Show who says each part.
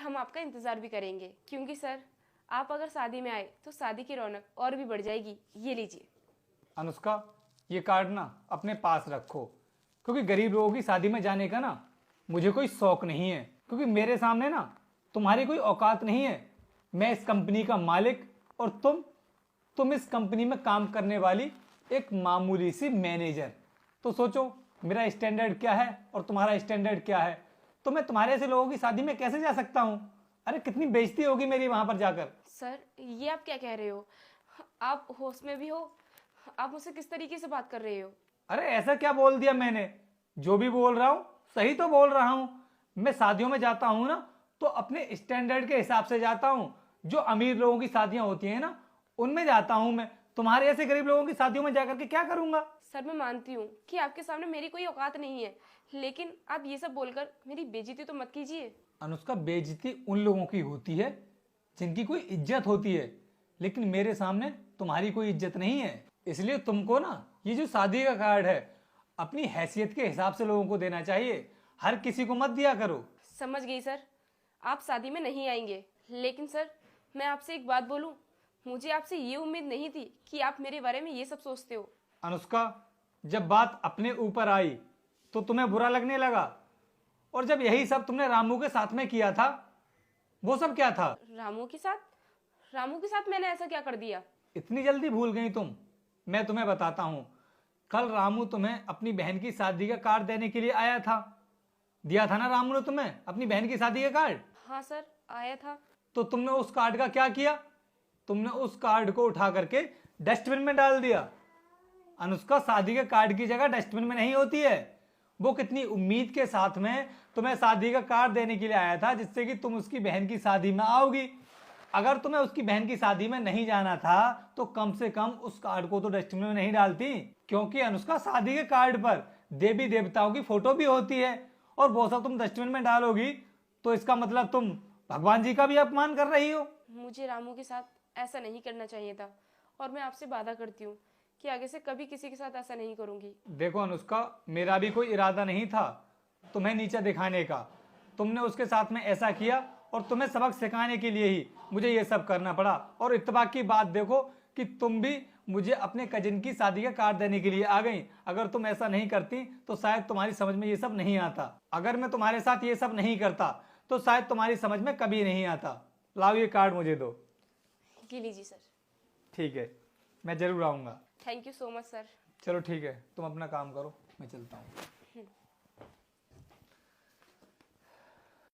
Speaker 1: हम आपका इंतज़ार भी करेंगे, क्योंकि सर आप अगर शादी में आए तो शादी की रौनक और भी बढ़ जाएगी। ये लीजिए।
Speaker 2: अनुष्का, ये कार्ड ना अपने पास रखो, क्योंकि गरीब लोगों की शादी में जाने का ना मुझे कोई शौक नहीं है, क्योंकि मेरे सामने ना तुम्हारी कोई औकात नहीं है। मैं इस कंपनी का मालिक और तुम इस कंपनी में काम करने वाली एक मामूली सी मैनेजर। तो सोचो मेरा स्टैंडर्ड क्या है और तुम्हारा स्टैंडर्ड क्या है। तो मैं तुम्हारे ऐसे लोगों की शादी में कैसे जा सकता हूँ? अरे कितनी बेइज्जती होगी मेरी वहां पर जाकर।
Speaker 1: सर ये आप क्या कह रहे हो? आप होश में भी हो? आप मुझसे किस तरीके से बात कर रहे हो?
Speaker 2: अरे ऐसा क्या बोल दिया मैंने? जो भी बोल रहा हूँ सही तो बोल रहा हूँ। मैं शादियों में जाता हूँ ना तो अपने स्टैंडर्ड के हिसाब से जाता हूँ। जो अमीर लोगों की शादियां होती हैं ना उनमें जाता हूँ मैं। तुम्हारे ऐसे गरीब लोगों की शादियों में जाकर के क्या करूंगा?
Speaker 1: सर मैं मानती हूँ कि आपके सामने मेरी कोई औकात नहीं है, लेकिन आप ये सब बोलकर मेरी बेइज्जती तो मत कीजिए।
Speaker 2: अनुष्का, बेइज्जती उन लोगों की होती है जिनकी कोई इज्जत होती है, लेकिन मेरे सामने तुम्हारी कोई इज्जत नहीं है। इसलिए तुमको ना ये जो शादी का कार्ड है अपनी हैसियत के हिसाब से लोगों को देना चाहिए, हर किसी को मत दिया करो।
Speaker 1: समझ गई सर, आप शादी में नहीं आएंगे, लेकिन सर मैं आपसे एक बात बोलूं, मुझे आपसे ये उम्मीद नहीं थी कि आप मेरे बारे में ये सब सोचते हो।
Speaker 2: अनुष्का, जब बात अपने ऊपर आई तो तुम्हें बुरा लगने लगा, और जब यही सब तुमने रामू के साथ में किया था, वो सब क्या था?
Speaker 1: रामू के साथ? रामू के साथ मैंने ऐसा क्या कर दिया?
Speaker 2: इतनी जल्दी भूल गई तुम? मैं तुम्हें बताता हूं। कल रामू तुम्हें अपनी बहन की शादी का कार्ड देने के लिए आया था। दिया था ना रामू ने तुम्हें अपनी बहन की शादी का कार्ड?
Speaker 1: हाँ सर, आया था।
Speaker 2: तो तुमने उस कार्ड का क्या किया? तुमने उस कार्ड को उठा करके डस्टबिन में डाल दिया। अनुष्का, शादी के कार्ड की जगह डस्टबिन में नहीं होती है। वो कितनी उम्मीद के साथ में तुम्हें शादी का कार्ड देने के लिए आया था, जिससे कि तुम उसकी बहन की शादी में आओगी। अगर तुम्हें उसकी बहन की शादी में नहीं जाना था तो कम से कम उस कार्ड को तो डस्टबिन में नहीं डालती, क्योंकि अनुष्का, शादी के कार्ड पर देवी देवताओं की फोटो भी होती है, और वो सब तुम डस्टबिन में डालोगी तो इसका मतलब तुम भगवान जी का भी अपमान कर रही हो।
Speaker 1: मुझे रामू के साथ ऐसा नहीं करना चाहिए था, और मैं आपसे वादा करती हूँ कि आगे से कभी किसी के साथ ऐसा नहीं करूंगी।
Speaker 2: देखो अनुष्का, मेरा भी कोई इरादा नहीं था तुम्हें नीचा दिखाने का। तुमने उसके साथ में ऐसा किया और तुम्हें सबक सिखाने के लिए ही मुझे ये सब करना पड़ा। और इत्तेफाक की बात देखो कि तुम भी मुझे अपने कजिन की शादी का कार्ड देने के लिए आ गई। अगर तुम ऐसा नहीं करती तो शायद तुम्हारी समझ में ये सब नहीं आता। अगर मैं तुम्हारे साथ ये सब नहीं करता तो शायद तुम्हारी समझ में कभी नहीं आता। लाओ ये कार्ड मुझे दो।
Speaker 1: ये लीजिए सर।
Speaker 2: ठीक है, मैं जरूर आऊंगा।
Speaker 1: Thank you so much sir.
Speaker 2: चलो ठीक है, तुम अपना काम करो, मैं चलता हूँ।